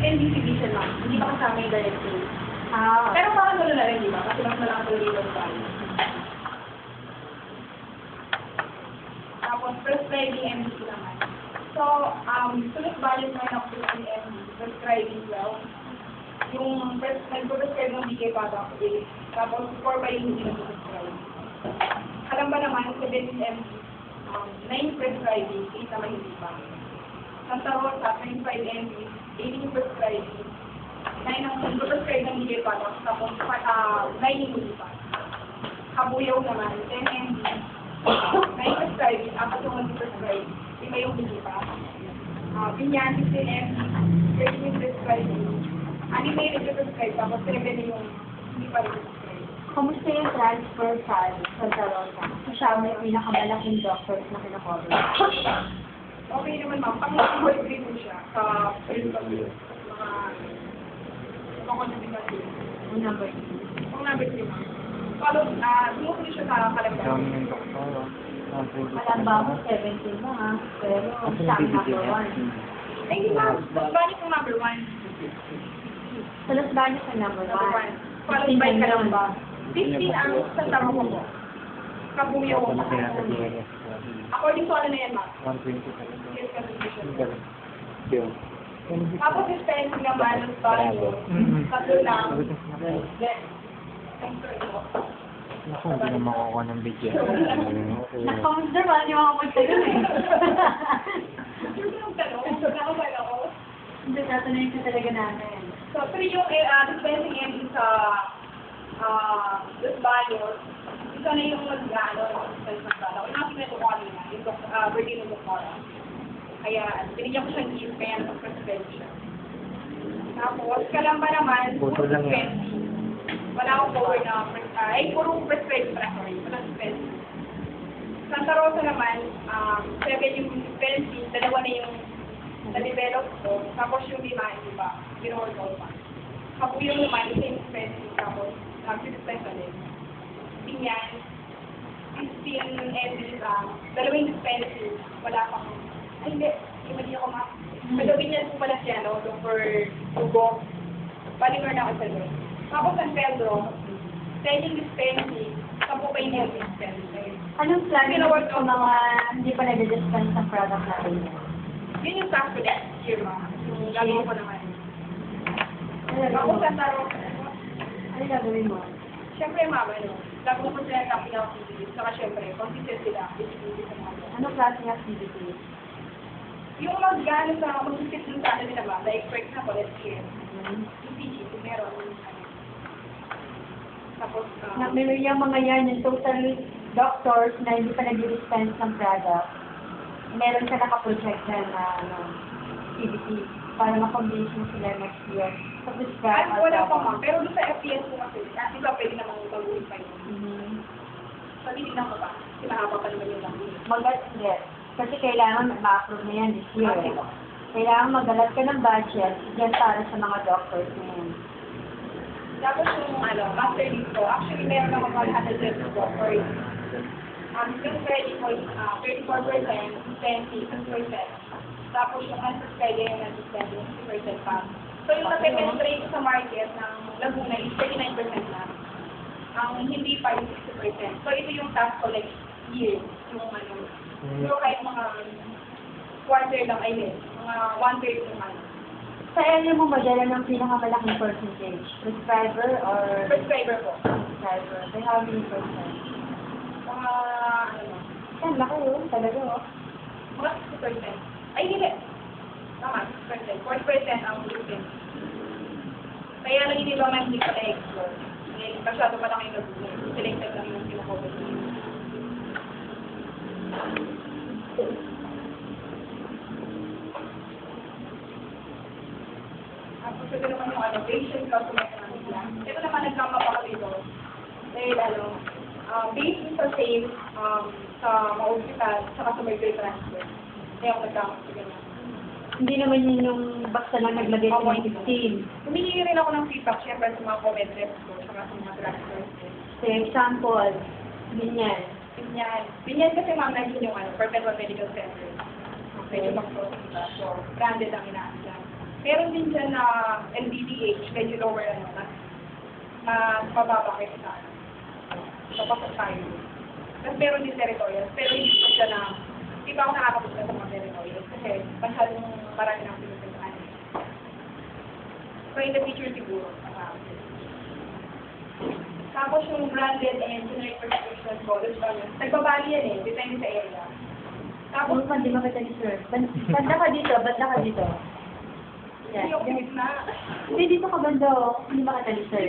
and distribution lang. Hindi pa kasama yung direct sales. Ah. Pero parang gano'n na rin, di ba? Kasi mas malaki yung labor value. Tapos, prescribing MD naman. So, sunod value naman ako sa MD, prescribing well. Yung nag-prescribe ng BK product is, tapos 4 pa yung hindi nag-prescribe. Alam ba naman, 17 MD, 9 prescribing, 8 naman hindi pa. Santa Rosa, 25 MD, 18 prescribing, 9 ang nag-prescribe ng BK product, tapos 9 hindi pa. Kabuyaw naman, 10 MD, 9 prescribing, 4 yung nag-prescribe, 5 yung hindi pa. Binyan, 16 MD, 13 prescribing, anime nag-prescribe, tapos 7 yung hindi pa rin-prescribe. Kamusta yung transfer sa Santa Rosa? Siya may pinakamalaking doctors na kinakover. Okay naman ma'am, pang-work din mo siya sa mga pang-consultation. Yung number 2. Ang number 3 ma'am. Follow, sumusunod siya sa kalamdaman. Malamba mo, 17 mo ha. Pero siya ang number 1. Ay, di ma'am. Balik yung number 1. Sa Las Bañas ang number 1. Number 1. Followed by Kalamba. 15 ang Santa Rosa po. Kabuyo. According to ano na yan ma'am? 120. Yes, constitution. Yun. Tapos dispensing naman ng bayo. Tatlo lang. Then, Naku, hindi na makukuha ng bigyan. Nakamuster ba? Hindi mo magtagal eh. yun yung tanong. Nakabala ko. Hindi, tatanungin ka talaga namin. So, 3 yung dispensing end sa Los Baños. Isa na yung dispense ng bala. Yung nakikita ko kanina, yung birthday ng doktora. Kaya, binigyan ko siyang gift, kaya nag-prescribe siya. Tapos, Kalamba naman, Photo lang yan. dispensing. Wala akong cover na, puro prescribe pala, sorry, wala dispensing. Santa Rosa naman, 7 yung dispensing, 2 na yung na-develop ko, tapos yung 5, iba, binawal ko pa. Kapuyong naman, isa yung dispensing, tapos dispense ulit. Pinyan, 16 entries lang, 2 dispensing, wala pang, ay hindi, hindi ako Pero pinyan po pala siya, no, for Hugo, balinger na ako sa doon. Tapos San Pedro, 10 yung dispensing, 10 pa yung dispensing. Anong plan mo sa mga hindi pa nag-dispense ng product natin? Yun yung task ko next year, ma. Yung gagawin ko naman. Ano Ako sa taro, Ano gagawin mo? siyempre, ma, gagawin ko sila ng kapila activities. Saka siyempre, consistent sila, activities sa mga. Anong klaseng activities? Yung mag-gano sa mag-sit dun sa ano nila ba, like, for example, let's say, yung teaching, kung meron, tapos, Meron yung mga yan, yung total doctors na hindi pa nag-dispense ng product. Meron ka nakaproject dyan na activity para makonvince mo sila next year. Sa prescribe ay, wala pa ma, pero doon sa FPS ko kasi, iba pwede namang baguhin pa yun. So, titignan ko pa, sinahaba pa naman yung lang. Mag-get. Kasi kailangan ma-approve na yan this year. Kailangan magalat ka ng budget dyan para sa mga doctors na yan. Tapos yung master dito, actually meron ako 100 doctors. Yung credit ko is 34%, 20%. Tapos yung unprescribed yung nag-dispense, 60% pa. So yung nag-penetrate sa market ng Laguna is 39% na. Ang hindi pa yung 60%. So ito yung task ko like year. Yung pero kahit mga quarter lang, I mean, mga 1/3 naman. Sa area mo madala ng pinakamalaking percentage? Prescriber or Prescriber ko. prescriber? By how many percent? Mga, Yan, laki yun. Talaga, oh. mga 60%. Ay, hindi. Tama, 60%. 40% ang dispense. Kaya lang hindi ba man hindi pa na-explore. Masyado pa lang yung nag-google. Selected lang yung kinukover. Tapos ito naman yung patient customer plan. Ito naman nagkama pa kami dito. Dahil based sa sales sa mga hospital, sa customer care transfer. Kaya ako nagkama sa ganyan. Hindi naman yun yung basta lang naglagay sa 16. Humingi rin ako ng feedback syempre sa mga comment reps ko, sa mga transfers. So, example, ganyan. Binyan kasi ma'am naging yung Perpetual Medical Center. Medyo mag-process. So, branded ang inaaslan. Meron din dyan na LDDH, medyo lower na mababa kayo sa ano. So, pasok tayo. Tapos meron din territorial, pero hindi ko siya hindi pa ako nakakapunta sa mga territorial kasi masyadong marami ng pinupuntahan. So, in the future siguro. Tapos yung branded and generic prescription college, nagbabali yan eh, depende sa area. Tapos, Tapos, hindi makita ni sir. Banda ka dito, banda ka dito. hindi Yan. ako na. Hindi, dito ka banda, oh. Hindi makita ni sir.